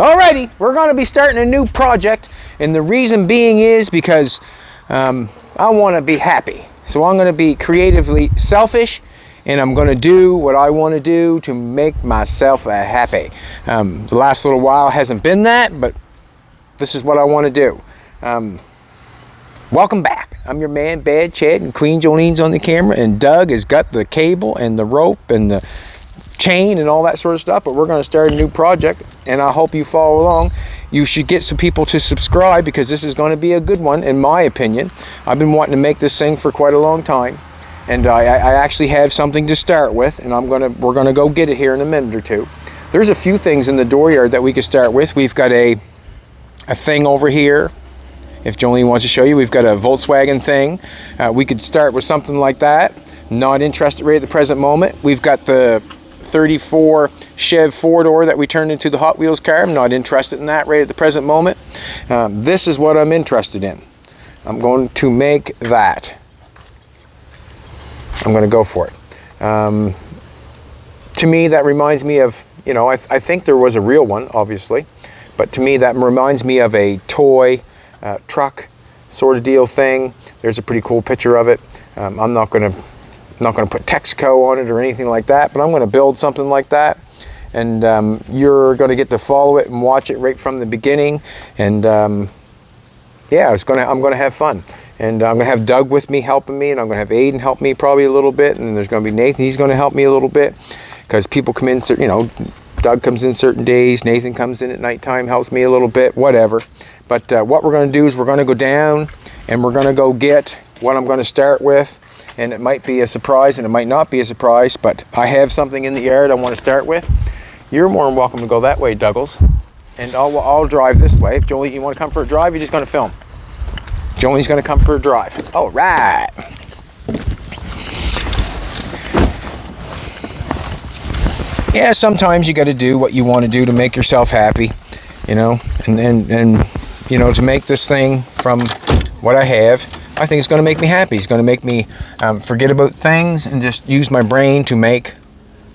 Alrighty, we're going to be starting a new project, and the reason being is because I want to be happy. So I'm going to be creatively selfish, and I'm going to do what I want to do to make myself happy. The last little while hasn't been that, but this is what I want to do. Welcome back. I'm your man, Bad Chad, and Queen Jolene's on the camera, and Doug has got the cable and the rope and the chain and all that sort of stuff. But we're going to start a new project, and I hope you follow along. You should get some people to subscribe, because this is going to be a good one, in my opinion. I've been wanting to make this thing for quite a long time, and I actually have something to start with, and we're gonna go get it here in a minute or two. There's a few things in the dooryard that we could start with. We've got a thing over here. If Jolene wants to show you, we've got a Volkswagen thing. We could start with something like that. Not interested right at the present moment. We've got the 34 Chev 4-door that we turned into the Hot Wheels car. I'm not interested in that right at the present moment. This is what I'm interested in. I'm going to make that. I'm going to go for it. To me, that reminds me of, you know, I think there was a real one, obviously, but to me that reminds me of a toy truck sort of deal thing. There's a pretty cool picture of it. I'm not going to put Texaco on it or anything like that, but I'm going to build something like that, and you're going to get to follow it and watch it right from the beginning. And yeah, I'm going to have fun, and I'm going to have Doug with me helping me, and I'm going to have Aiden help me probably a little bit, and then there's going to be Nathan. He's going to help me a little bit, because people come in, you know, Doug comes in certain days, Nathan comes in at nighttime, helps me a little bit, whatever. But what we're going to do is we're going to go down, and we're going to go get what I'm going to start with. And it might be a surprise, and it might not be a surprise, but I have something in the yard I want to start with. You're more than welcome to go that way, Douglas. And I'll drive this way. If Jolene, you want to come for a drive, you're just going to film. Jolene's going to come for a drive. All right. Yeah, sometimes you got to do what you want to do to make yourself happy, you know, and you know, to make this thing from what I have, I think it's going to make me happy. It's going to make me forget about things and just use my brain to make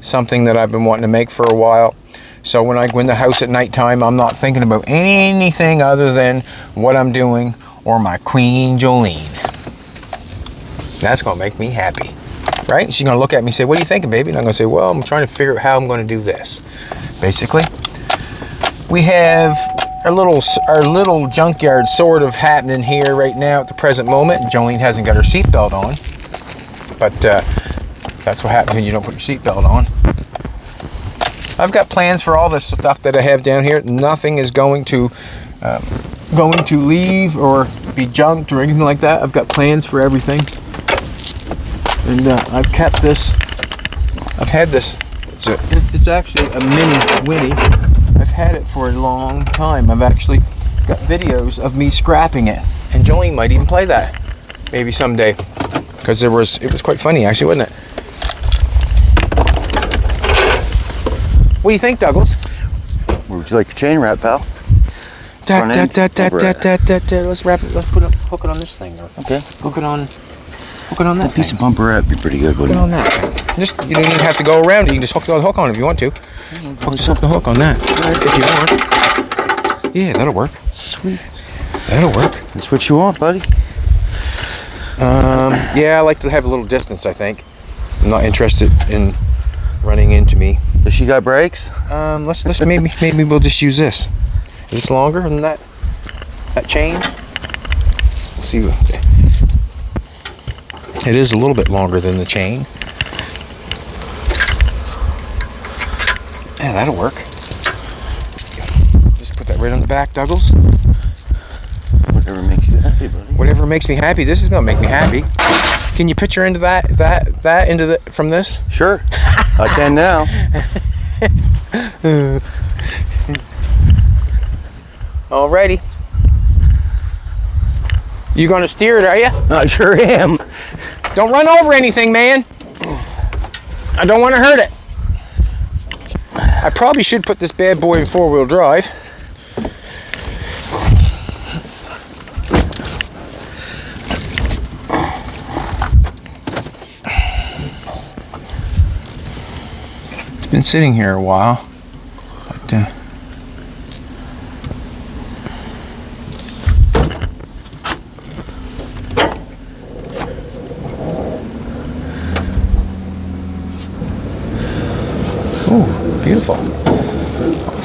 something that I've been wanting to make for a while. So when I go in the house at nighttime, I'm not thinking about anything other than what I'm doing or my Queen Jolene. That's going to make me happy, right? She's going to look at me and say, "What are you thinking, baby?" And I'm going to say, "Well, I'm trying to figure out how I'm going to do this." Basically, we have our little junkyard sort of happening here right now at the present moment. Jolene hasn't got her seatbelt on, but that's what happens when you don't put your seatbelt on. I've got plans for all this stuff that I have down here. Nothing is going to leave or be junked or anything like that. I've got plans for everything, and I've kept this. I've had this. It's actually a mini Winnie. I've had it for a long time. I've actually got videos of me scrapping it, and Jolene might even play that maybe someday, because it was quite funny actually, wasn't it? What do you think, Douglas? Would you like your chain wrap, pal? Let's wrap it. Let's hook it on this thing. Okay. Hook it on that piece of bumper wrap be pretty good, wouldn't it? Hook it on that. Just, you don't even have to go around it. You can just hook the hook on if you want to. Just hook the hook on that if you want. Yeah, that'll work. Sweet. That'll work. That's what you want, buddy. Yeah, I like to have a little distance, I think. I'm not interested in running into me. Does she got brakes? Let's maybe we'll just use this. Is this longer than that chain? Let's see. It is a little bit longer than the chain. Yeah, that'll work. Just put that right on the back, Douglas. Whatever makes you happy, buddy. Whatever makes me happy. This is gonna make me happy. Can you picture into that into the from this? Sure, I can now. Alrighty. You gonna steer it, are you? I sure am. Don't run over anything, man. I don't want to hurt it. I probably should put this bad boy in 4-wheel drive. It's been sitting here a while, but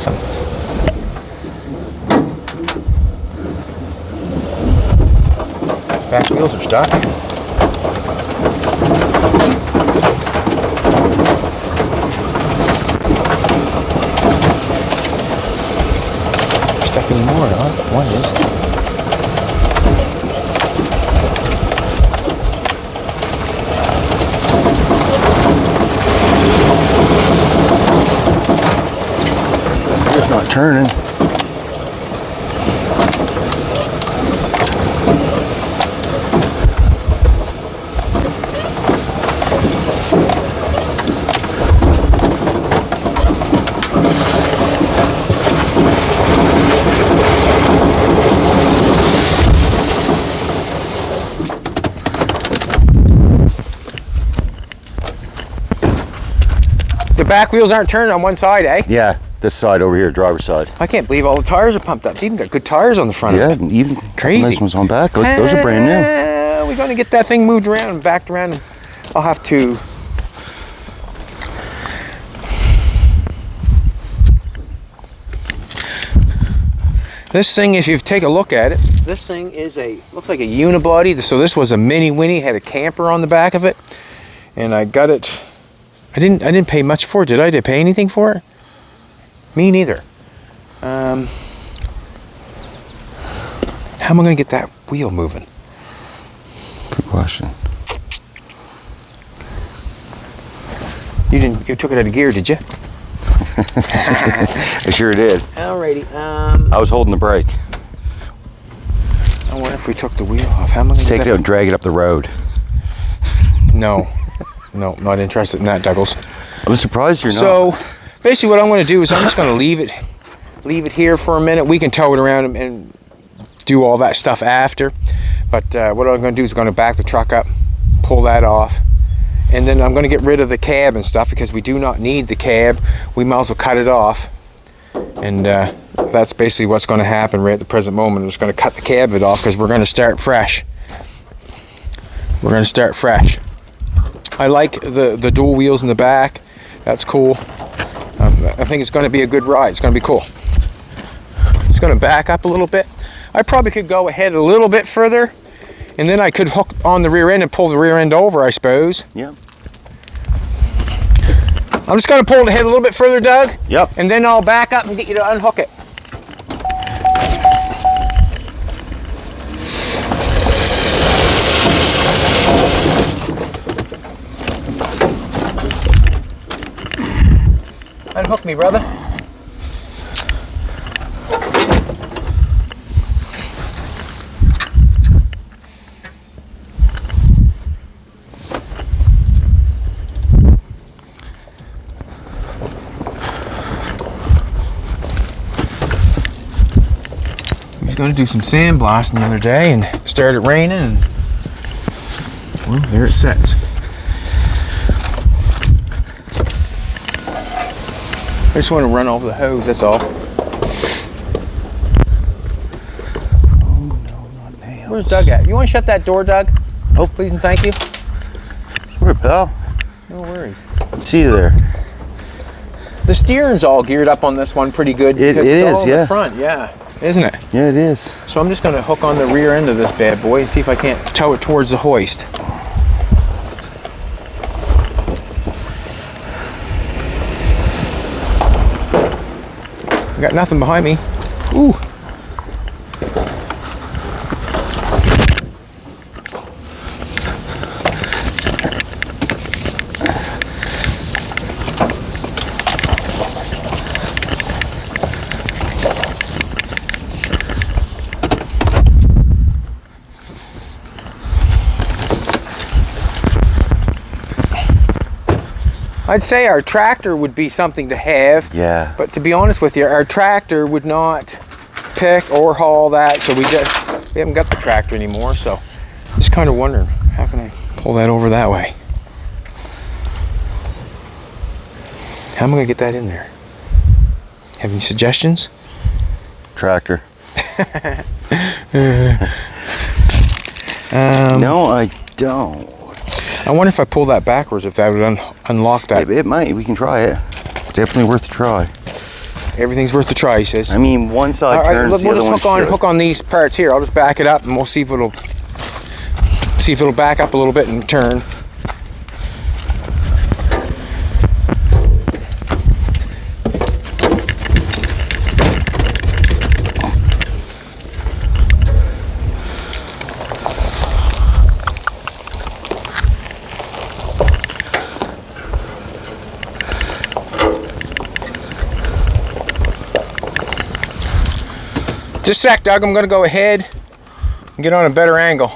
Awesome. Back wheels are stuck. Stuck anymore, huh? One is. It's not turning. The back wheels aren't turning on one side, eh? Yeah, this side over here, driver's side. I can't believe all the tires are pumped up. It's even got good tires on the front Yeah, of it. and even Crazy. nice ones on back. Those are brand new. We're going to get that thing moved around and backed around. And I'll have to... This thing, if you take a look at it, this thing is looks like a unibody. So this was a Mini Winnie, had a camper on the back of it. And I got it... I didn't pay much for it, did I? Did I pay anything for it? Me neither. How am I going to get that wheel moving? Good question. You took it out of gear, did you? I sure did. Alrighty. I was holding the brake. I wonder if we took the wheel off. How am I going Let's to take it out and drag it up the road. No. No, not interested in that, Douglas. I'm surprised you're not. So, basically what I'm going to do is I'm just going to leave it here for a minute. We can tow it around and do all that stuff after. But what I'm going to do is going to back the truck up, pull that off, and then I'm going to get rid of the cab and stuff because we do not need the cab. We might as well cut it off. And that's basically what's going to happen right at the present moment. I'm just going to cut the cab bit off because we're going to start fresh. We're going to start fresh. I like the dual wheels in the back. That's cool. I think it's going to be a good ride. It's going to be cool. It's going to back up a little bit. I probably could go ahead a little bit further, and then I could hook on the rear end and pull the rear end over, I suppose. Yeah. I'm just going to pull it ahead a little bit further, Doug. Yep. And then I'll back up and get you to unhook it. Unhook me, brother. I was going to do some sandblasting the other day and it started raining and well, there it sits. I just want to run over the hose, that's all. Oh, no, not nails. Where's Doug at? You want to shut that door, Doug? Oh, please and thank you. Sure, pal. No worries. Let's see you there. The steering's all geared up on this one pretty good. It because it's is, all in yeah. the front, yeah. Isn't it? Yeah, it is. So I'm just going to hook on the rear end of this bad boy and see if I can't tow it towards the hoist. I got nothing behind me. Ooh. I'd say our tractor would be something to have. Yeah. But to be honest with you, our tractor would not pick or haul that, so we haven't got the tractor anymore. So just kind of wondering, how can I pull that over that way? How am I gonna get that in there? Have any suggestions? Tractor. No, I don't. I wonder if I pull that backwards, if that would unlock that. It might. We can try it. Definitely worth a try. Everything's worth a try, he says. I mean, one side All right, turns, the we'll other just one's hook on these parts here. I'll just back it up and we'll see if it'll back up a little bit and turn. Just a sec, Doug. I'm going to go ahead and get on a better angle.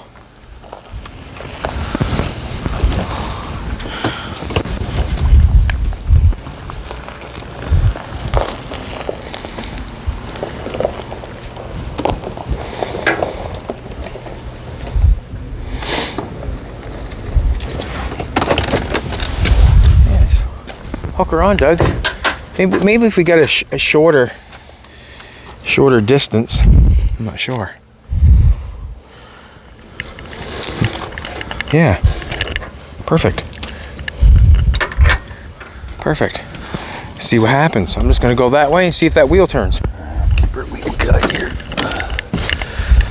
Yes. Hook her on, Doug. Maybe if we got a shorter distance. I'm not sure. Yeah. Perfect. Perfect. See what happens. I'm just going to go that way and see if that wheel turns. Keep her wheel cut here.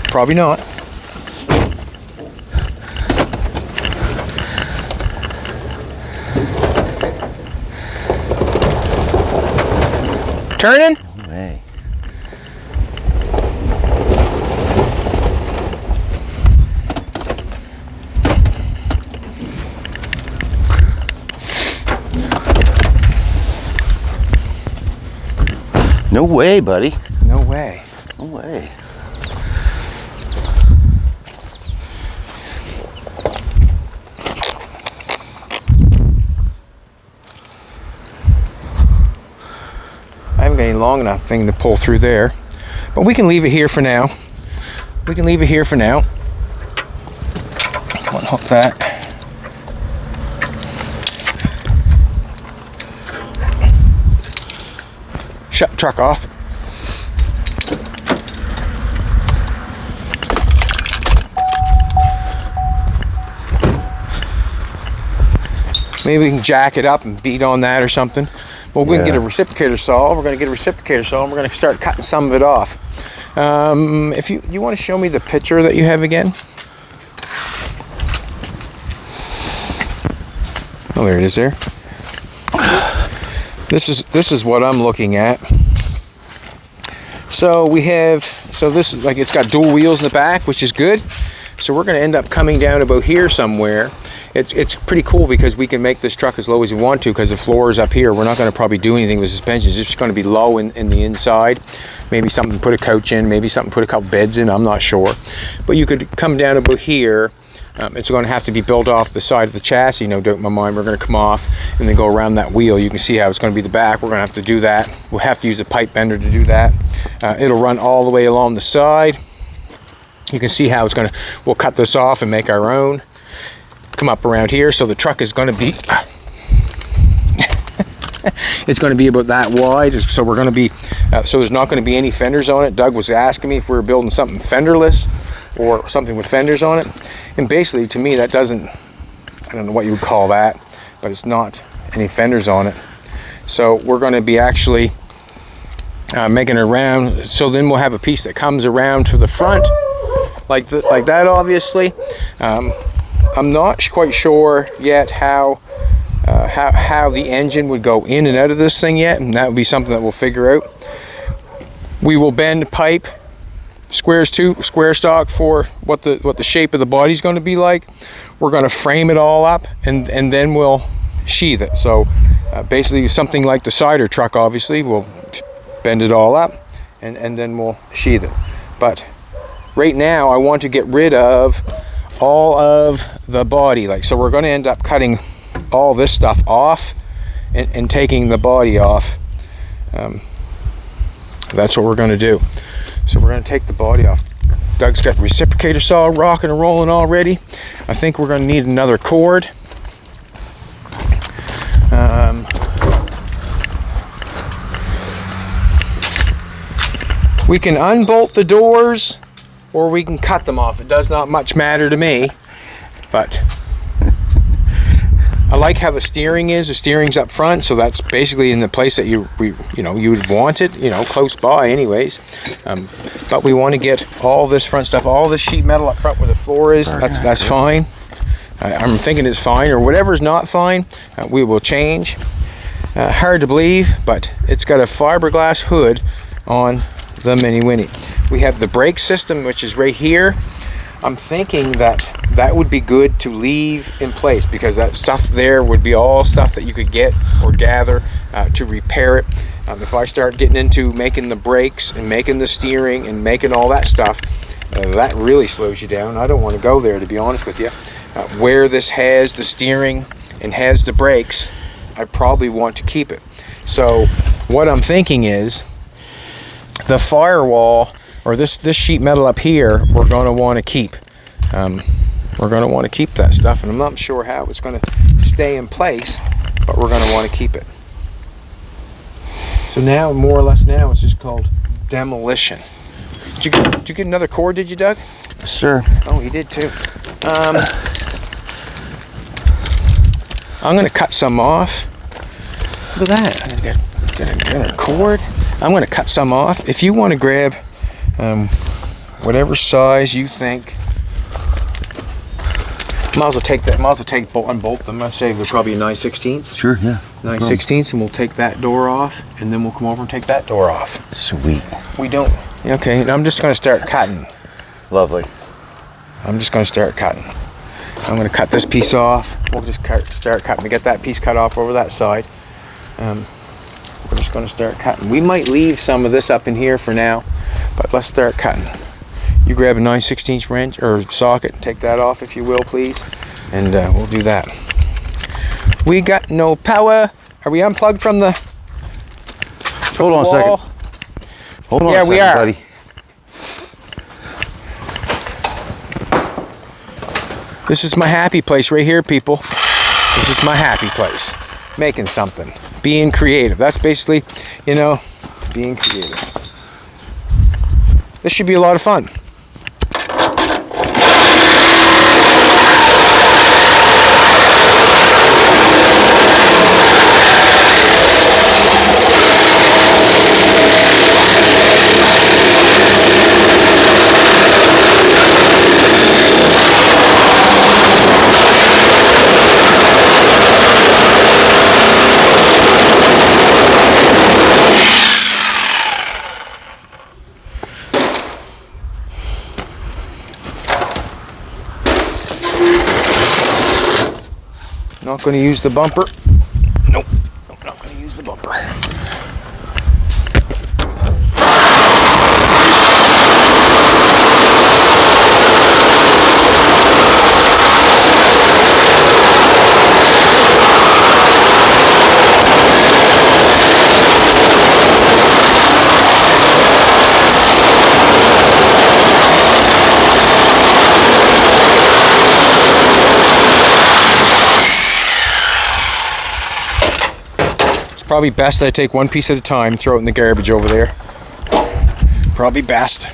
Probably not. Turning? Hey. No way, buddy. No way. No way. I haven't got any long enough thing to pull through there, but we can leave it here for now. We can leave it here for now. Unhook that. Shut the truck off. Maybe we can jack it up and beat on that or something. Well, we can get a reciprocator saw. We're going to get a reciprocator saw and we're going to start cutting some of it off. If you want to show me the picture that you have again. Oh, there it is there. This is what I'm looking at. So this is like, it's got dual wheels in the back, which is good. So we're going to end up coming down about here somewhere. It's pretty cool because we can make this truck as low as we want to because the floor is up here. We're not going to probably do anything with suspension. It's just going to be low in the inside. Maybe something to put a couch in, maybe something to put a couple beds in, I'm not sure. But you could come down about here. It's going to have to be built off the side of the chassis, no doubt in my mind. We're going to come off and then go around that wheel. You can see how it's going to be the back. We're going to have to do that. We'll have to use a pipe bender to do that. It'll run all the way along the side. You can see how it's going to, we'll cut this off and make our own. Come up around here, so the truck is going to be it's going to be about that wide, so we're going to be so there's not going to be any fenders on it. Doug was asking me if we were building something fenderless or something with fenders on it, and basically to me that doesn't, I don't know what you would call that, but it's not any fenders on it. So we're going to be actually making it around, so then we'll have a piece that comes around to the front like that, obviously. I'm not quite sure yet how the engine would go in and out of this thing yet, and that would be something that we'll figure out. We will bend pipe square stock for what the shape of the body is going to be like. We're going to frame it all up and then we'll sheath it. So basically something like the cider truck, obviously. We'll bend it all up and then we'll sheath it. But right now I want to get rid of all of the body, so we're going to end up cutting all this stuff off and taking the body off. That's what we're going to do. So we're going to take the body off. Doug's got the reciprocator saw rocking and rolling already. I think we're going to need another cord. We can unbolt the doors or we can cut them off. It does not much matter to me, but I like how the steering is. The steering's up front, so that's basically in the place that you would want it, close by anyways. But we want to get all this front stuff, all this sheet metal up front where the floor is. That's fine. I'm thinking it's fine, or whatever's not fine, we will change. Hard to believe, but it's got a fiberglass hood on the Mini Winnie. We have the brake system, which is right here. I'm thinking that would be good to leave in place, because that stuff there would be all stuff that you could get or gather to repair it. If I start getting into making the brakes and making the steering and making all that stuff, that really slows you down. I don't want to go there, to be honest with you. Where this has the steering and has the brakes, I probably want to keep it. So what I'm thinking is the firewall, or this sheet metal up here, we're going to want to keep. We're going to want to keep that stuff, and I'm not sure how it's going to stay in place, but we're going to want to keep it. So now, more or less now, it's just called demolition. Did you get another cord, did you, Doug? Yes, sir. Oh, he did too. I'm going to cut some off. Look at that. I'm going to get a cord. I'm going to cut some off. If you want to grab whatever size you think, might as well take that. Might as well take and bolt them. I'd say they're probably a 9/16. Sure, yeah. 9/16, and we'll take that door off, and then we'll come over and take that door off. Sweet. We don't. Okay, I'm just going to start cutting. Lovely. I'm just going to start cutting. I'm going to cut this piece off. We'll just start cutting to get that piece cut off over that side. We're just going to start cutting. We might leave some of this up in here for now, but let's start cutting. You grab a 9/16 wrench or socket and take that off, if you will, please, and we'll do that. We got no power. Are we unplugged from the Hold on a second. Hold on a second, we are, buddy. This is my happy place right here, people. This is my happy place. Making something. Being creative. That's basically, being creative. This should be a lot of fun. Not going to use the bumper. Nope, not going to use the bumper. Probably best that I take one piece at a time, throw it in the garbage over there. Probably best.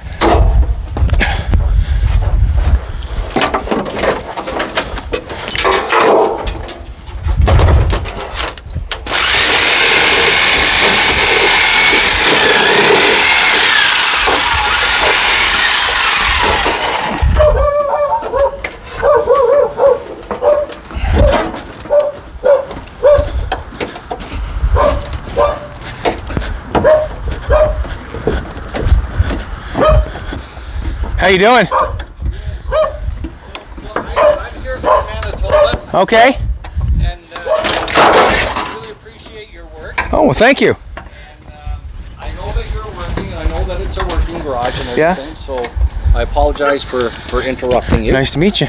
How you doing? I'm here from Manitoba. Okay. And I really appreciate your work. Oh, well, thank you. And I know that you're working. I know that it's a working garage and Yeah. everything. So I apologize for interrupting you. Nice to meet you.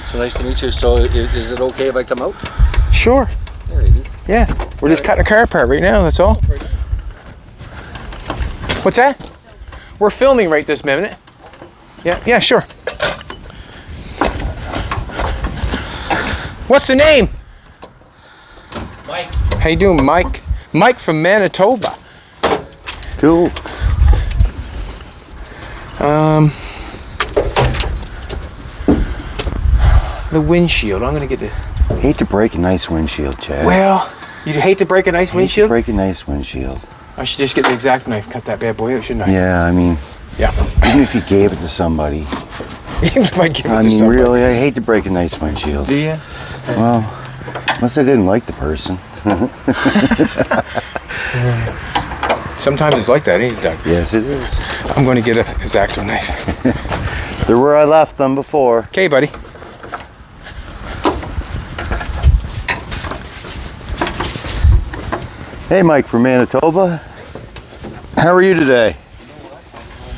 So nice to meet you. So is it okay if I come out? Sure. Alrighty. Yeah. We're just cutting a car apart right now, that's all. What's that? We're filming right this minute. Yeah, sure. What's the name? Mike. How you doing, Mike? Mike from Manitoba. Cool. The windshield. I'm gonna get the Hate to break a nice windshield, Chad. Well, you'd hate to break a nice Hate windshield? to break a nice windshield. I should just get the X-Acto knife, cut that bad boy out, shouldn't I? Yeah, I mean, Yeah. even if you gave it to somebody. Even if I give it I to mean, somebody. really, I hate to break a nice windshield. Do you? Well, unless I didn't like the person. Sometimes it's like that, ain't it, Doug? Yes, it is. I'm going to get a X-Acto knife. They're where I left them before. Okay, buddy. Hey, Mike from Manitoba. How are you today?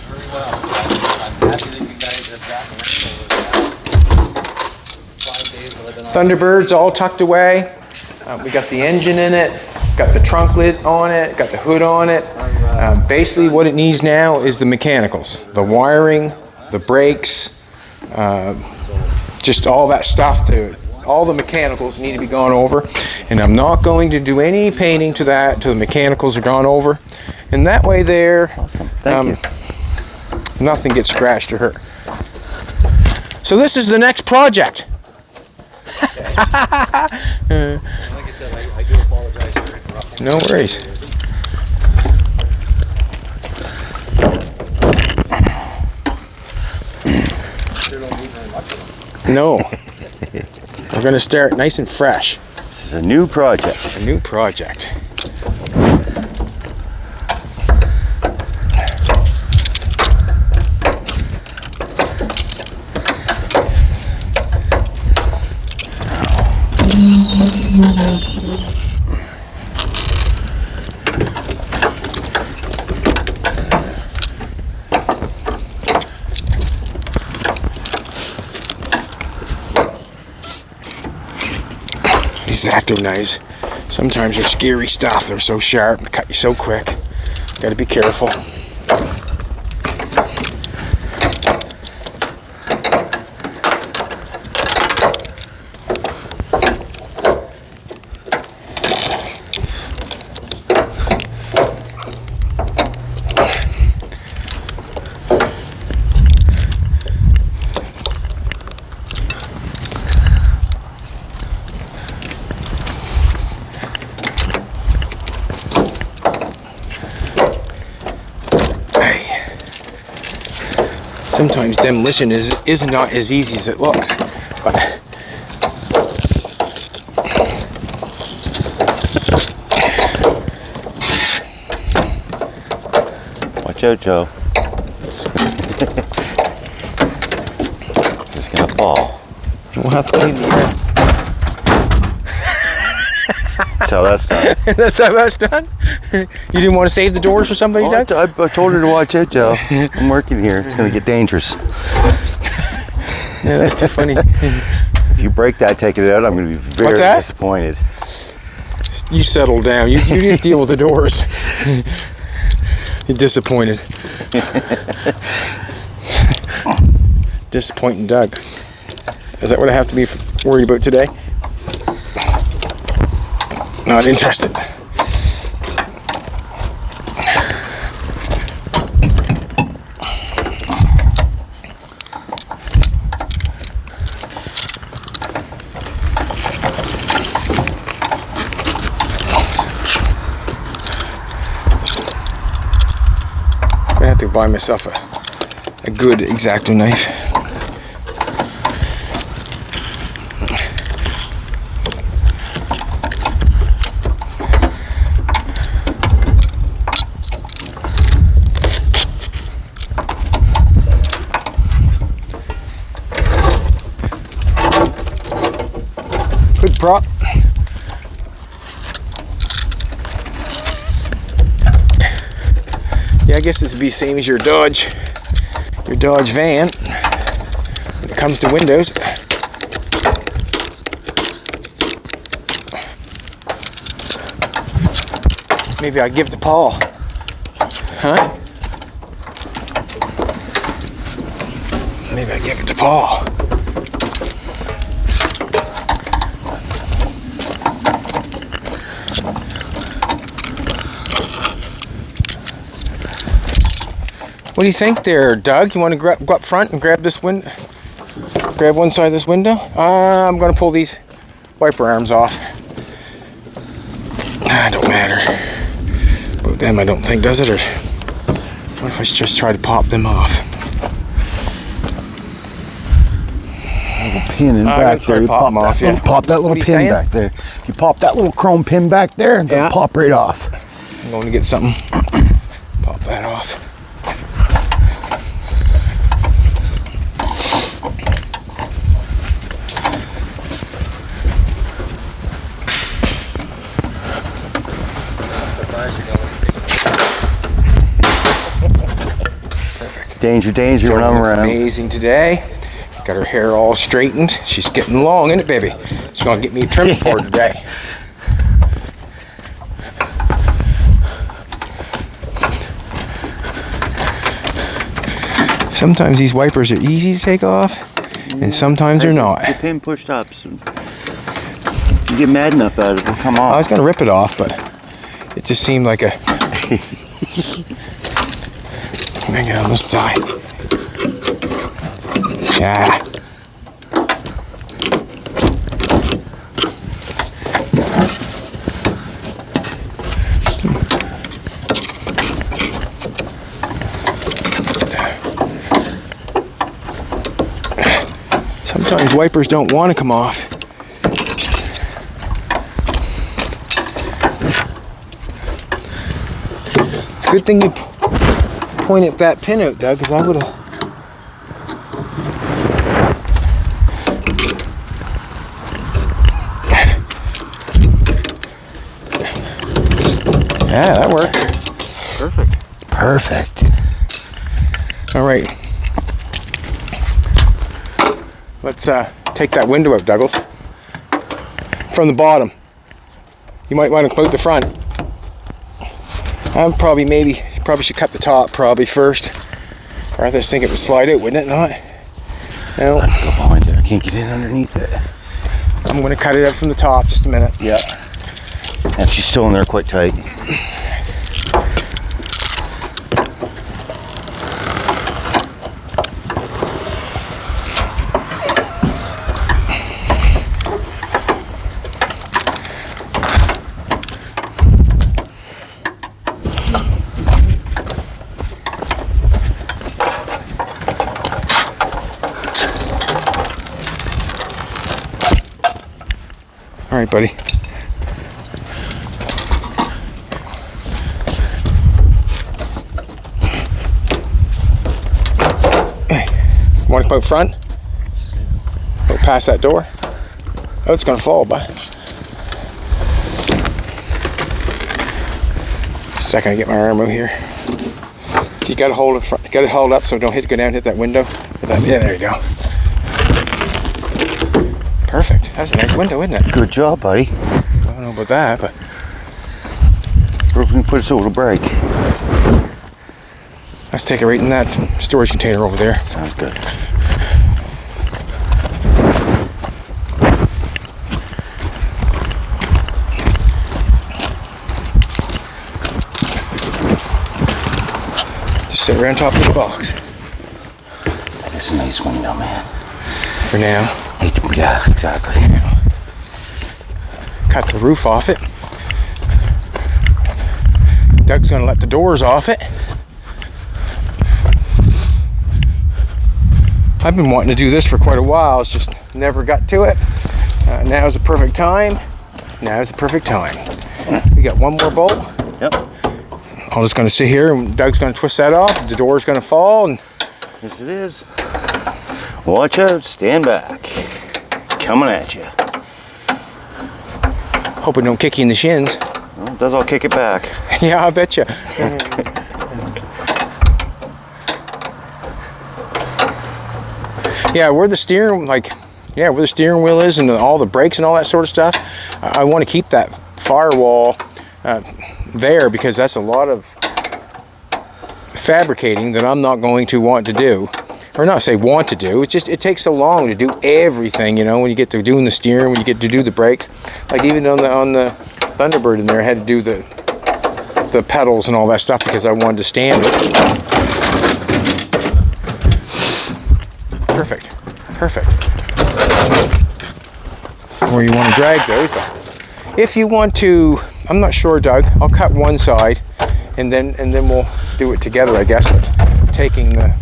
Very well. I'm happy that you guys have gotten rain over the last 5 days that I've been on. Thunderbird's all tucked away. We got the engine in it, got the trunk lid on it, got the hood on it. Basically what it needs now is the mechanicals, the wiring, the brakes, just all that stuff all the mechanicals need to be gone over. And I'm not going to do any painting to that till the mechanicals are gone over. And that way there, Awesome. Thank you. nothing gets scratched or hurt. So this is the next project. Like I said, I do apologize for interrupting. No worries. Sure don't need very much of them. No. We're going to start nice and fresh. This is a new project. A new project. X-Acto knives. Sometimes they're scary stuff. They're so sharp and cut you so quick. Got to be careful. Sometimes demolition is not as easy as it looks. But Watch out, Joe. This is gonna fall. we'll have to clean the air. That's how that's done. That's how that's done? You didn't want to save the doors for somebody, Oh, Doug? I told her to watch out, Joe. I'm working here. It's gonna get dangerous. Yeah, that's too funny. If you break that, take it out, I'm gonna be very What's that? disappointed. You settle down. You just deal with the doors. You're disappointed. Disappointing Doug. Is that what I have to be worried about today? Not interested. I'm gonna have to buy myself a good X-Acto knife. Good prop. Yeah, I guess this would be the same as your Dodge van when it comes to windows. Maybe I'll give it to Paul. Huh? Maybe I give it to Paul. What do you think there, Doug? You want to go up front and grab this window? Grab one side of this window? I'm going to pull these wiper arms off. Don't matter. But them I don't think, does it? Or what if I just try to pop them off? Little pin in back there. You pop that little pin back there. You pop that little chrome pin back there and they'll pop right off. I'm going to get something. Pop that off. Perfect. Danger, danger when I'm around. Amazing today. Got her hair all straightened. She's getting long, isn't it, baby? She's gonna get me a trim for her today. Sometimes these wipers are easy to take off, and sometimes they're not. The pin pushed up, so you get mad enough at it, it'll come off. I was gonna rip it off, but it just seemed like a. Let me get on this side. Yeah. Sometimes wipers don't want to come off. It's a good thing you pointed that pin out, Doug, because I would have. Yeah, that worked. Perfect. Perfect. All right. Let's take that window out, Douglas. From the bottom. You might want to come out the front. Probably should cut the top probably first. Or I just think it would slide out, wouldn't it not? No. Let me go behind it. I can't get in underneath it. I'm going to cut it out from the top just a minute. Yeah. And she's still in there quite tight. All right, buddy. Want to come out front? Go past that door. Oh, it's gonna fall, bud. Second, I get my arm out here. You gotta hold it front. You gotta hold up so don't go down and hit that window. Yeah, there you go. Perfect. That's a nice window, isn't it? Good job, buddy. I don't know about that, but Or we can put it so it'll break. let's take it right in that storage container over there. Sounds good. Just sit right on top of the box. It's a nice window, man. For now. Yeah, exactly. Cut the roof off it. Doug's gonna let the doors off it. I've been wanting to do this for quite a while. It's just never got to it. Now's the perfect time. Now's the perfect time. We got one more bolt. Yep. I'm just gonna sit here and Doug's gonna twist that off. The door's gonna fall and Yes, it is. Watch out, stand back. Coming at you. hope it don't kick you in the shins. Well, it does, I'll kick it back. Yeah, I bet you. Yeah, where the steering, where the steering wheel is and all the brakes and all that sort of stuff, I want to keep that firewall there because that's a lot of fabricating that I'm not going to want to do. Or not say want to do, it's just, it takes so long to do everything, you know, when you get to doing the steering, when you get to do the brakes. Like even on the Thunderbird in there, I had to do the pedals and all that stuff because I wanted to stand it. Perfect. Perfect. where you want to drag those. But if you want to, I'm not sure, Doug. I'll cut one side, and then we'll do it together, I guess. But taking the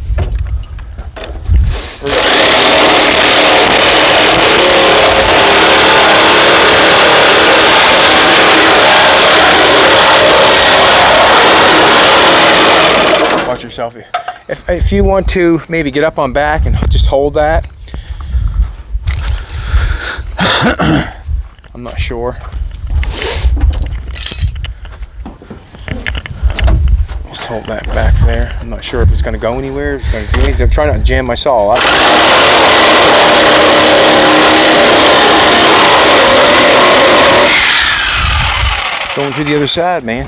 watch yourself. If you want to maybe get up on back and just hold that. I'm not sure. Just hold that back there. I'm not sure if it's going to go anywhere. It's going to do anything. I'm trying not to jam my saw up. Going to the other side, man.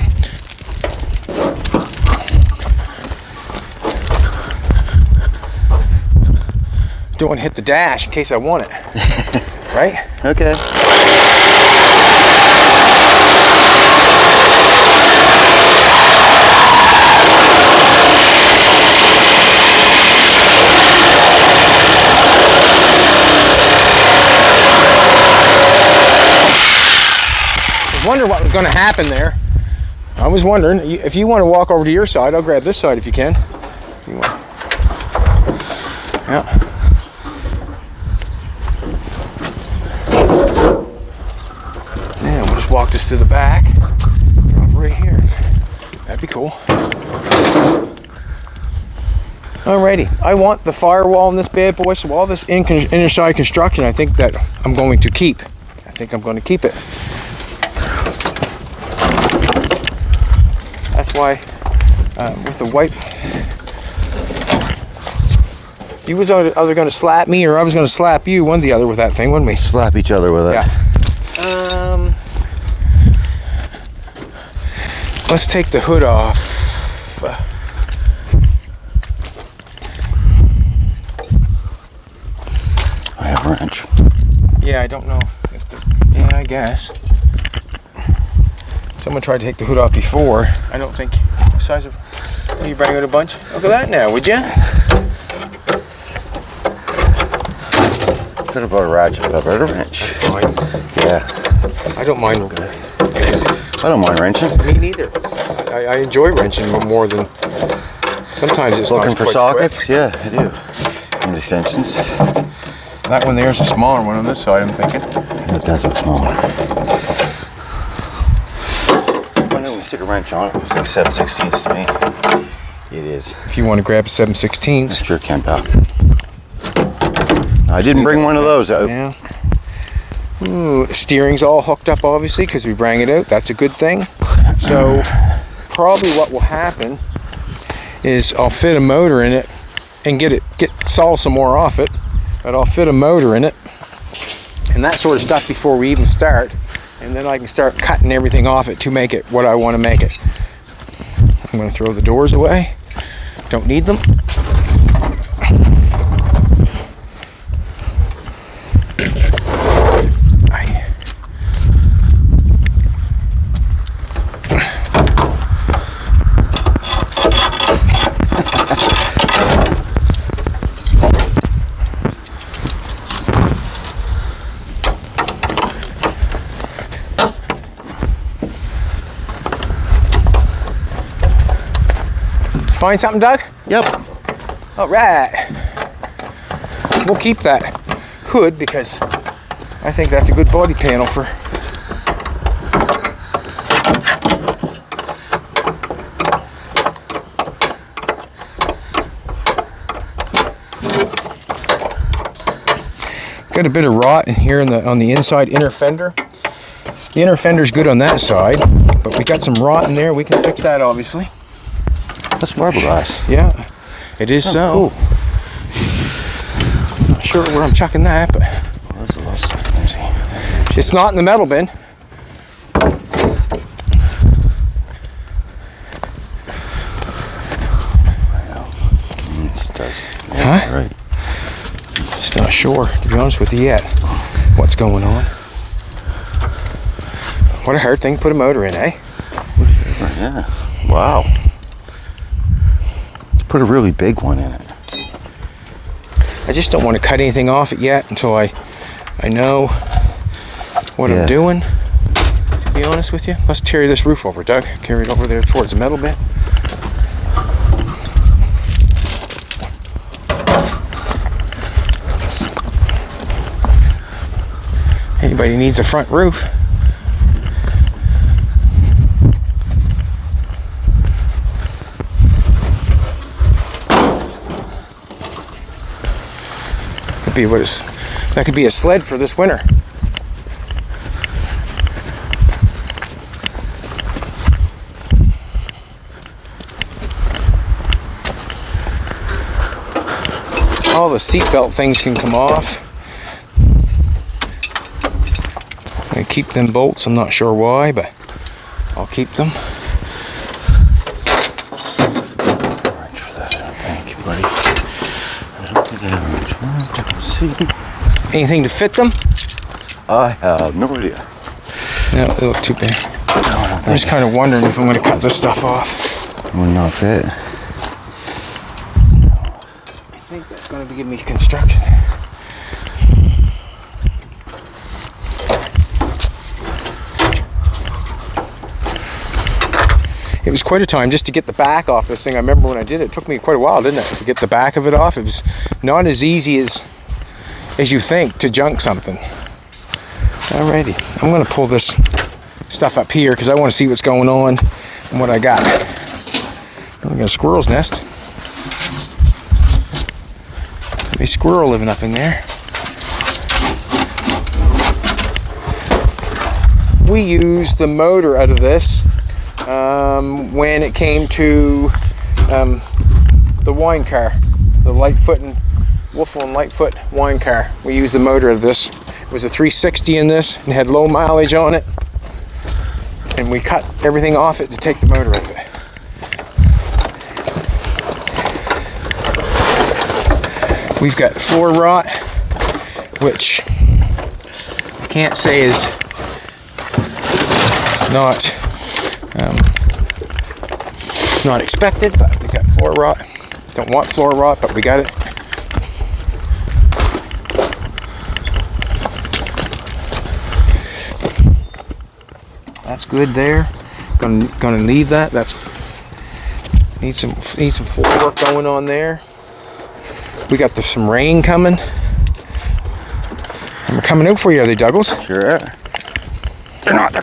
Don't want to hit the dash in case I want it. Right? Okay. I was wondering what was going to happen there. I was wondering, if you want to walk over to your side, I'll grab this side if you can. If you want. Yeah. Walk this to the back, drop right here. That'd be cool. Alrighty, I want the firewall in this bad boy, so all this inner side construction, I think that I'm going to keep. I think I'm going to keep it. That's why with the white, you was either going to slap me or I was going to slap you, one or the other with that thing, wouldn't we? Slap each other with it. Yeah. Let's take the hood off. I have a wrench. Yeah, I don't know if yeah, I guess. Someone tried to take the hood off before. I don't think. What size of? Will you bring out a bunch? Look at that now, would you? Could have brought a ratchet, but I brought a wrench. That's fine. Yeah. I don't mind. I don't mind wrenching. Me neither. I enjoy wrenching more than sometimes it's looking not for quite sockets. quick. Yeah, I do. And extensions. That one there's a smaller one on this side, I'm thinking. It does look smaller. When we stick a wrench on it, it's like 7/16 to me. It is. If you want to grab a 7/16. Sure can, pal. I didn't bring one of those out. Yeah. Ooh, steering's all hooked up, obviously, because we bring it out. That's a good thing. So probably what will happen is I'll fit a motor in it and get saw some more off it, but I'll fit a motor in it and that sort of stuff before we even start, and then I can start cutting everything off it to make it what I want to make it. I'm going to throw the doors away. Don't need them. Find something, Doug? Yep. All right. We'll keep that hood because I think that's a good body panel for. Got a bit of rot in here on the inside inner fender. The inner fender's good on that side, but we got some rot in there. We can fix that, obviously. That's fiberglass. Yeah, it is. So cool. Not sure where I'm chucking that, but Well, there's a lot of stuff. Let me see. It's not in the metal bin. Yes, it does. Huh? Right. Just not sure, to be honest with you, yet what's going on. What a hard thing to put a motor in, eh? Yeah. Wow. Let's put a really big one in it. I just don't want to cut anything off it yet until I know what I'm doing, to be honest with you. Let's carry this roof over, Doug. Carry it over there towards the metal bit. Anybody needs a front roof. That could be a sled for this winter. All the seatbelt things can come off. I keep them bolts. I'm not sure why, but I'll keep them. Wrench for that. Thank you, buddy. I don't think I have a wrench. See? Anything to fit them? I have no idea. No, they look too big. I'm just kind of wondering if I'm going to cut this stuff off. Will not fit. I think that's going to give me construction. It was quite a time just to get the back off this thing. I remember when I did it, it took me quite a while, didn't it, to get the back of it off. It was not as easy as you think to junk something. Alrighty, I'm going to pull this stuff up here because I want to see what's going on and what I got. I got a squirrel's nest. Got a squirrel living up in there. We used the motor out of this when it came to the wine car, the Lightfoot and Wolfel and Lightfoot wine car. We used the motor of this. It was a 360 in this and had low mileage on it, and we cut everything off it to take the motor out of it. We've got floor rot, which I can't say is not expected, but we got floor rot. Don't want floor rot, but we got it. That's good there. Gonna leave that. That's need some floor work going on there. We got some rain coming. And we're coming out for you, are they, Douglas? Sure. They're not. They're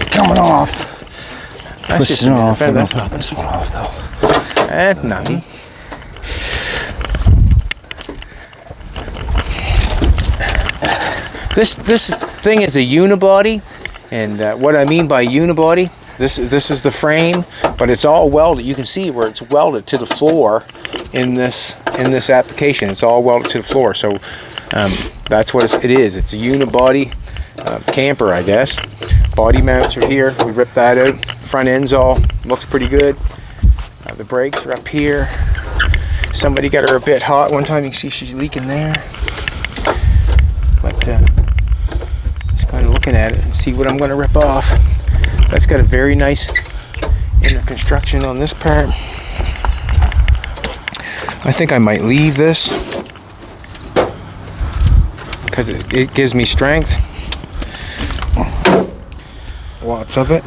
coming off. That's just off. that's not this one off though. That's nothing. This thing is a unibody, and what I mean by unibody, this is the frame, but it's all welded. You can see where it's welded to the floor in this application. It's all welded to the floor, so that's what it is. It's a unibody camper, I guess. Body mounts are here. We ripped that out. Front end's all looks pretty good. The brakes are up here. Somebody got her a bit hot one time. You can see she's leaking there. But just kind of looking at it and see what I'm going to rip off. That's got a very nice inner construction on this part. I think I might leave this because it gives me strength. Lots of it.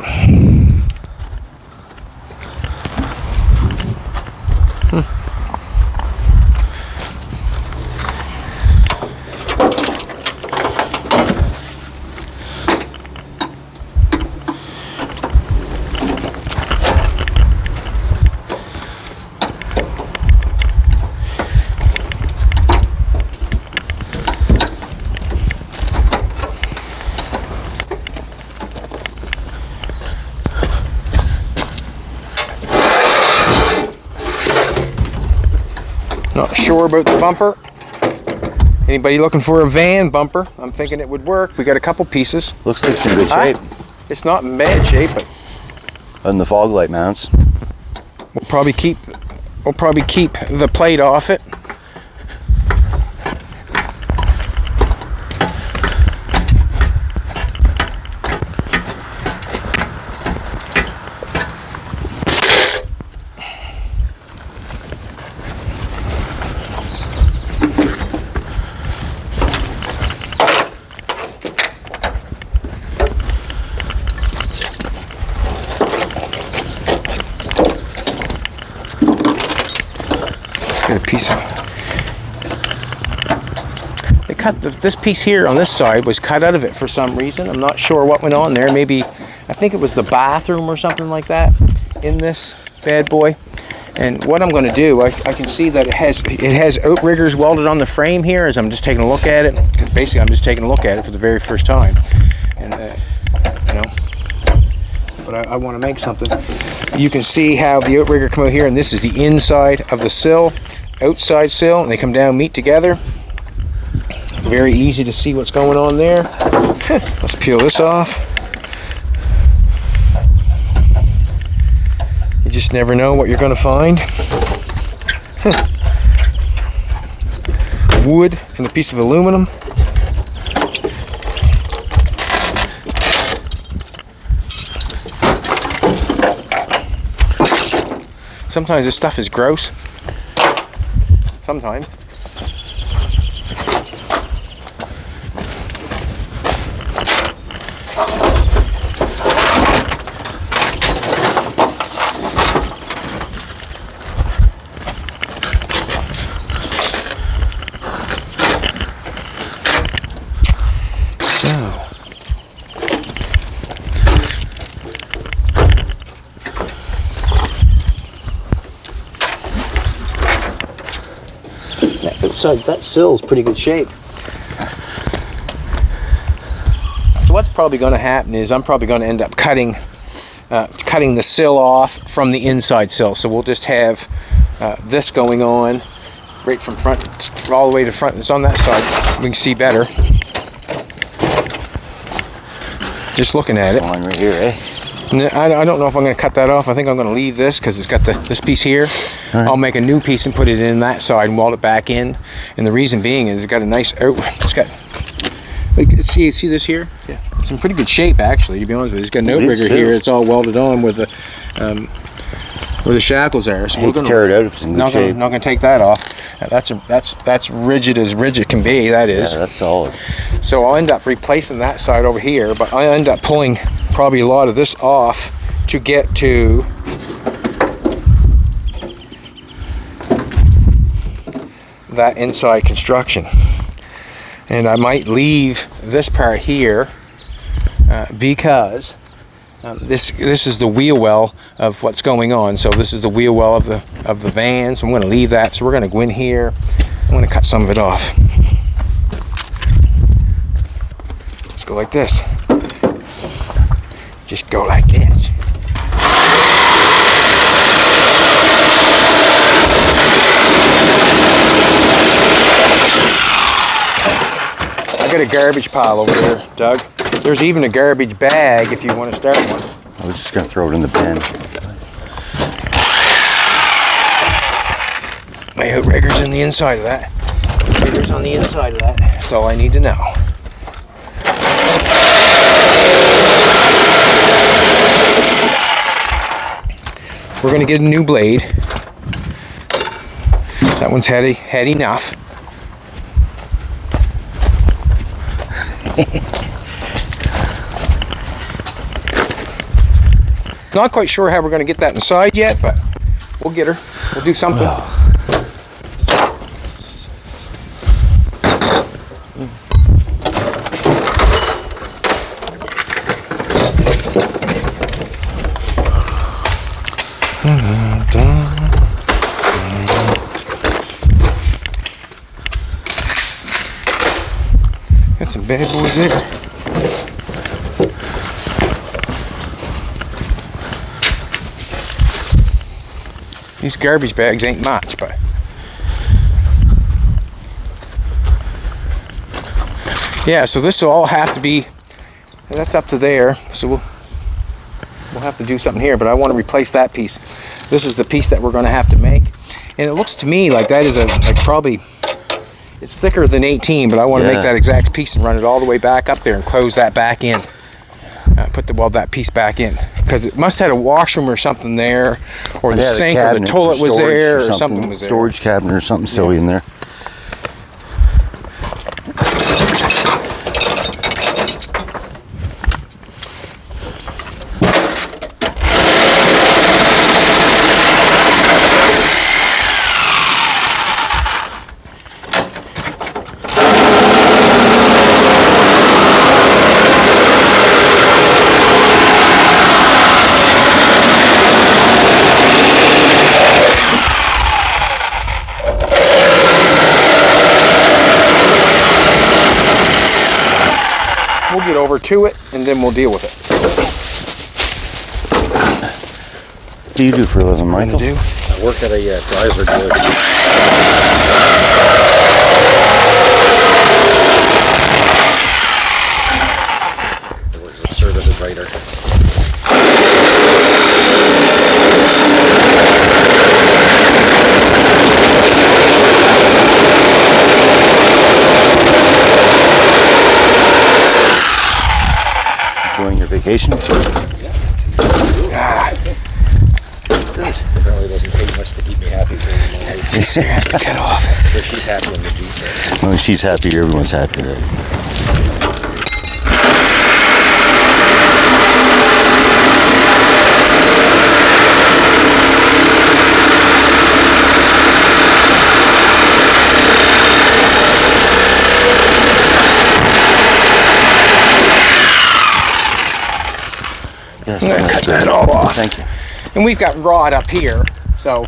Not sure about the bumper. Anybody looking for a van bumper? I'm thinking it would work. We got a couple pieces. Looks like it's in good shape. It's not in bad shape, but And the fog light mounts. we'll probably keep the plate off it. Got a piece of. They cut this piece here on this side was cut out of it for some reason. I'm not sure what went on there. Maybe I think it was the bathroom or something like that in this bad boy. And what I'm going to do, I can see that it has outriggers welded on the frame here as I'm just taking a look at it. Because basically I'm just taking a look at it for the very first time. And you know, but I want to make something. You can see how the outrigger come out here, and this is the inside of the sill, outside sill, and they come down, meet together. Very easy to see what's going on there. Let's peel this off. You just never know what you're going to find. Wood and a piece of aluminum. Sometimes this stuff is gross. Sometimes. That sill's pretty good shape. So what's probably going to happen is I'm probably going to end up cutting the sill off from the inside sill. So we'll just have this going on right from front all the way to front. It's on that side. We can see better. Just looking at it. Line right here, eh? I don't know if I'm going to cut that off. I think I'm going to leave this because it's got this piece here. Right. I'll make a new piece and put it in that side and weld it back in. And the reason being is it's got a nice out. It's got. See this here? Yeah. It's in pretty good shape actually. To be honest with you, it's got an outrigger here. It's all welded on with the where the shackles are. So we're going to tear it out if it's in good shape. Not going to take that off. That's rigid as rigid can be. That is. Yeah, that's solid. So I'll end up replacing that side over here, but I end up pulling probably a lot of this off to get to that inside construction. And I might leave this part here because this is the wheel well of what's going on. So this is the wheel well of the van. So I'm going to leave that. So we're going to go in here. I'm going to cut some of it off. Let's go like this. Just go like this. I got a garbage pile over there, Doug. There's even a garbage bag if you want to start one. I was just going to throw it in the bin. My outrigger's in the inside of that. Outrigger's on the inside of that. That's all I need to know. We're going to get a new blade. That one's had enough. Not quite sure how we're going to get that inside yet, but we'll get her. We'll do something. Got some bad boys there. These garbage bags ain't much, but yeah, so this will all have to be, that's up to there, so we'll have to do something here, but I want to replace that piece. This is the piece that we're going to have to make, and it looks to me like that is probably, it's thicker than 18, but I want to make that exact piece and run it all the way back up there and close that back in. Weld that piece back in, because it must have had a washroom or something there, or the sink or the toilet was there, or something was there. Storage cabinet or something silly in there. it over to it, and then we'll deal with it. What do you do for a living, Michael? I work at a Chrysler dealership. I work as a service writer. Enjoying your vacation? Apparently doesn't take much to keep me happy. Get off. So she's happy when the Jeep. When she's happy, everyone's happy, right? Yes, I'm gonna that's cut good. that all off. Thank you. And we've got rod up here, so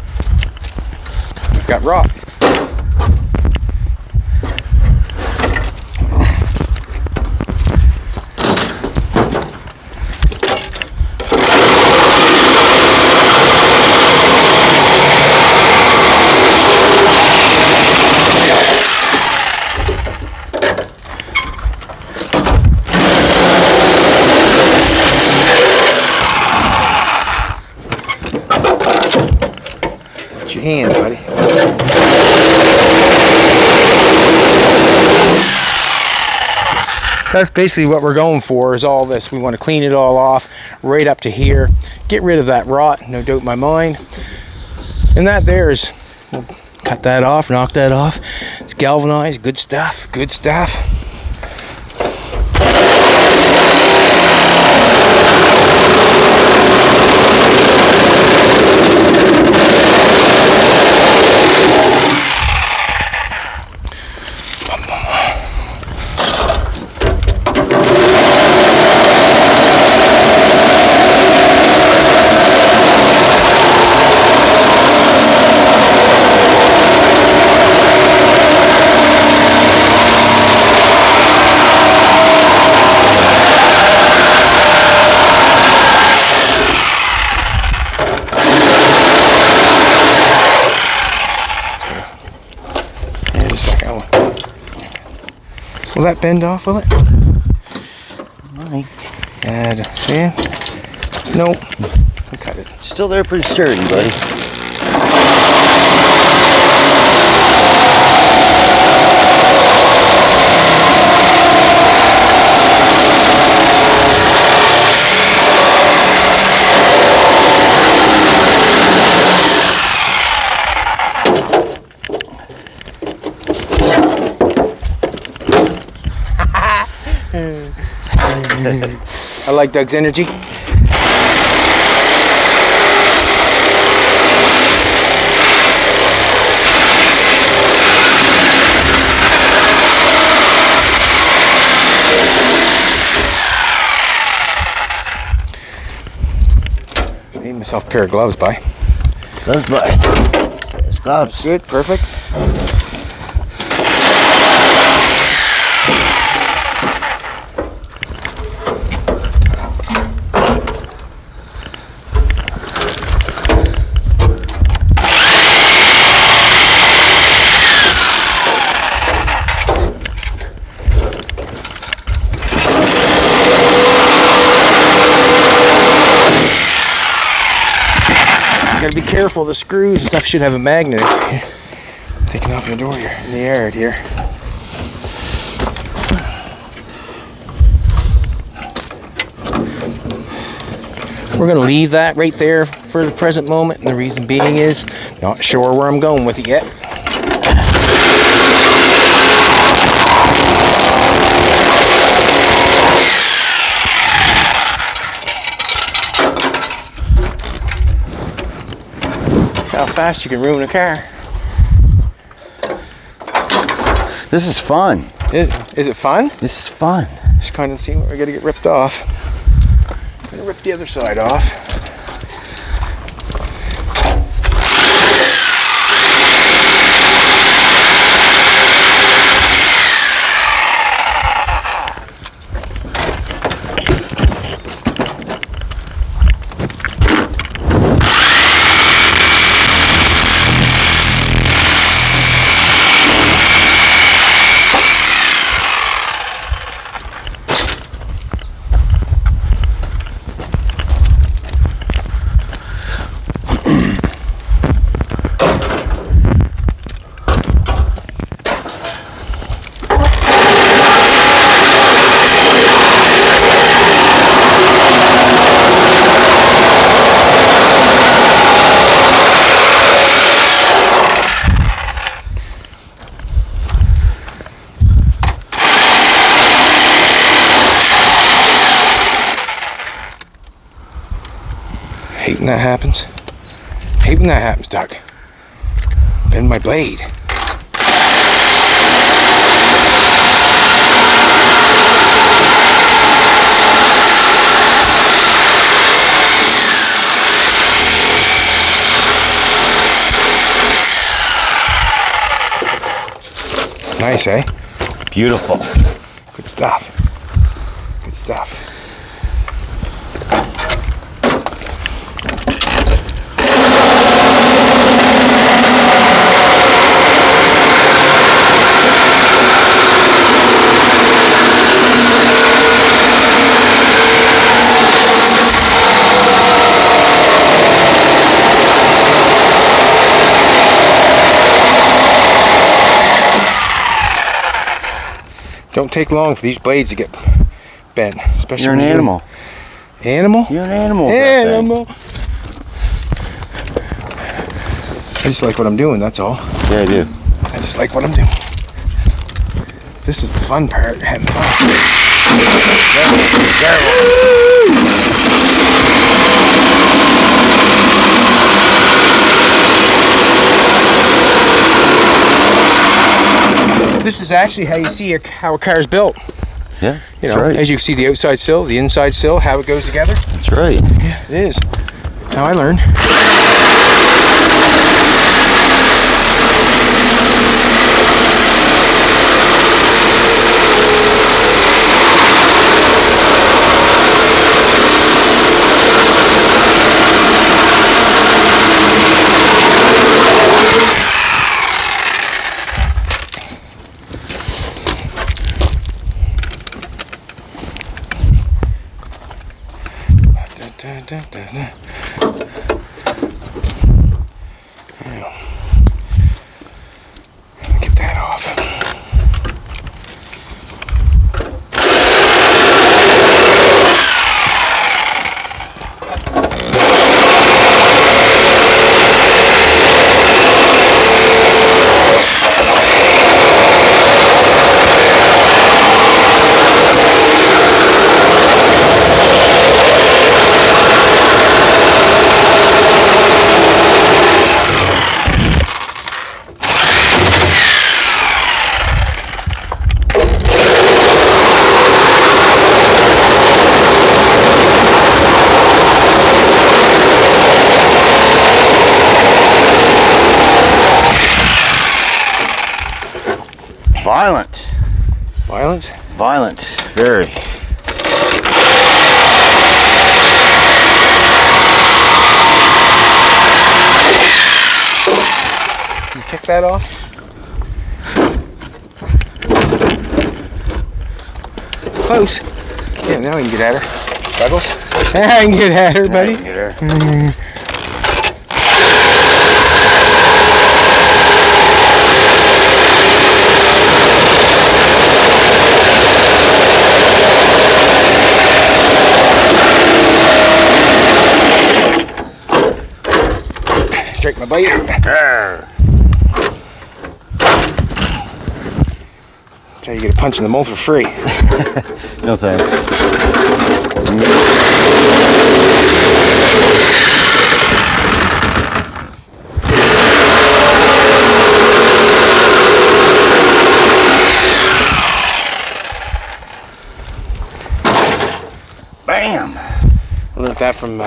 we've got rod. Your hands, buddy. So that's basically what we're going for, is all this. We want to clean it all off right up to here. Get rid of that rot, no doubt in my mind. And that there is, we'll cut that off, knock that off. It's galvanized, good stuff, good stuff. Will that bend off, will it? Right. Yeah. Nope. I'll cut it. Still there, pretty sturdy, buddy. I like Doug's energy. I need myself a pair of gloves, bye. Gloves, buddy. It's gloves. Good, perfect. Gotta be careful, the screws and stuff should have a magnet. Taking off the door here, in the air right here. We're gonna leave that right there for the present moment, and the reason being is, not sure where I'm going with it yet. How fast you can ruin a car. This is fun. Is it fun? This is fun. Just kind of seeing what we got to get ripped off. I'm gonna rip the other side off. when that happens. I hate when that happens, Doug. Bend my blade. Nice, eh? Beautiful. Good stuff. Good stuff. Don't take long for these blades to get bent, especially You're an when animal. Animal? You're an animal. Animal. I just like what I'm doing, that's all. Yeah, I do. I just like what I'm doing. This is the fun part, having fun. This is actually how you see how a car is built. Yeah, You that's know, right. as you see the outside sill, the inside sill, how it goes together. That's right. Yeah, it is. That's how I learned. Get that off. Violent. Violence? Violent. Very. Can you kick that off? Close. Yeah, now we can get at her. Douglas? I can get at her, buddy. Get her. Straighten my blade out. That's how you get a punch in the mole for free. No thanks. Bam! I learned that from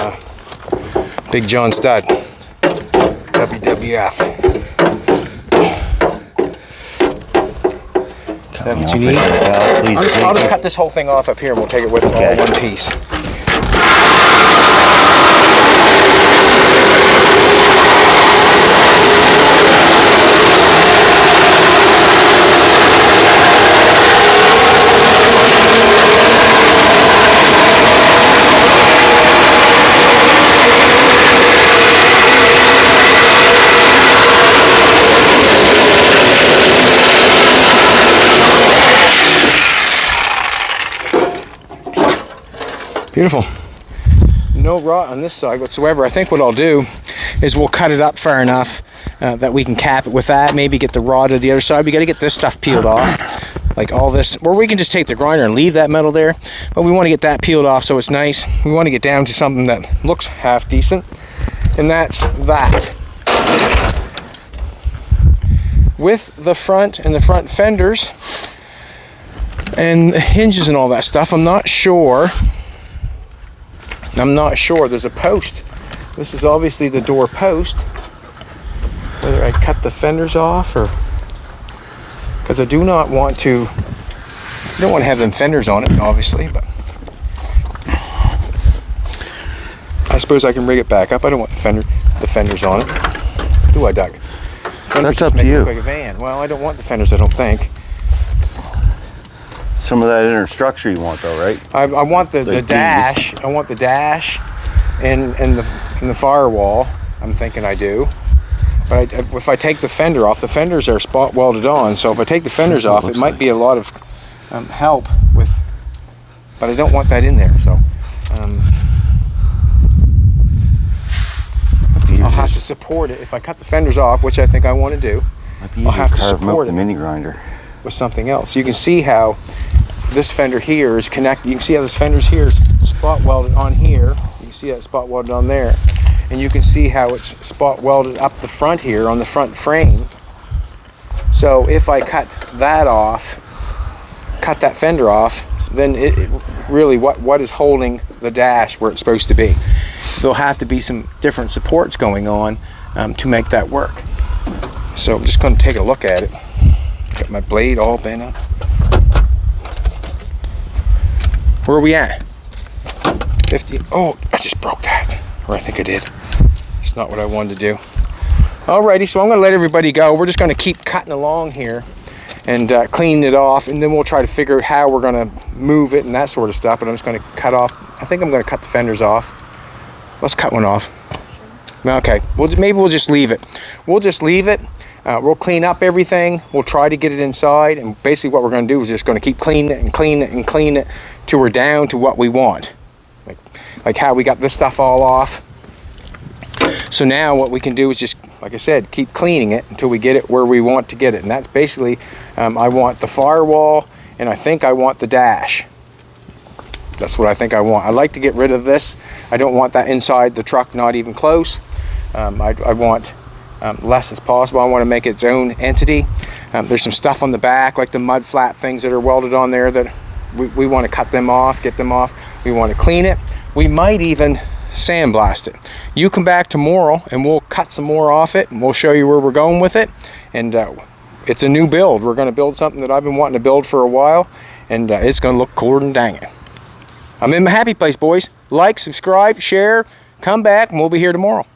Big John Studd. WWF. Is that what you need? I'll just cut this whole thing off up here and we'll take it with all in one piece. Beautiful. No rot on this side whatsoever. I think what I'll do is we'll cut it up far enough that we can cap it with that. Maybe get the rod to the other side. We got to get this stuff peeled off, like all this. Or we can just take the grinder and leave that metal there. But we want to get that peeled off so it's nice. We want to get down to something that looks half decent. And that's that. With the front and the front fenders and the hinges and all that stuff, I'm not sure. There's a post. This is obviously the door post. Whether I cut the fenders off or, because I don't want to have them fenders on it, obviously, but I suppose I can rig it back up. I don't want the fenders on it. Do I, Doug? That's up to you. Like a van. Well, I don't want the fenders, I don't think. Some of that inner structure you want though, right? I want the dash. I want the dash and the firewall. I'm thinking I do. But if I take the fender off, the fenders are spot welded on. So if I take the fenders off, it might be a lot of help with. But I don't want that in there. So I'll have to support it if I cut the fenders off, which I think I want to do. I'll have to support it the mini grinder with something else. You can see how this fender here is connected. You can see how this fender's here is spot welded on here. You can see that spot welded on there. And you can see how it's spot welded up the front here on the front frame. So if I cut that off, cut that fender off, then it really what is holding the dash where it's supposed to be. There'll have to be some different supports going on to make that work. So I'm just going to take a look at it. Got my blade all bent up. Where are we at? 50. Oh, I just broke that. Or I think I did. It's not what I wanted to do. Alrighty, so I'm going to let everybody go. We're just going to keep cutting along here and cleaning it off, and then we'll try to figure out how we're going to move it and that sort of stuff. But I'm just going to cut off. I think I'm going to cut the fenders off. Let's cut one off. Okay, maybe we'll just leave it. We'll just leave it. We'll clean up everything. We'll try to get it inside, and basically what we're going to do is just going to keep cleaning it and clean it and clean it till we're down to what we want. Like how we got this stuff all off. So now what we can do is just, like I said, keep cleaning it until we get it where we want to get it. And that's basically, I want the firewall, and I think I want the dash. That's what I think I want. I like to get rid of this. I don't want that inside the truck, not even close. I want less as possible. I want to make its own entity. There's some stuff on the back, like the mud flap things that are welded on there that we want to cut them off, get them off. We want to clean it. We might even sandblast it. You come back tomorrow and we'll cut some more off it, and we'll show you where we're going with it. And it's a new build. We're going to build something that I've been wanting to build for a while, and it's going to look cooler than dang it. I'm in my happy place, boys. Like, subscribe, share, come back, and we'll be here tomorrow.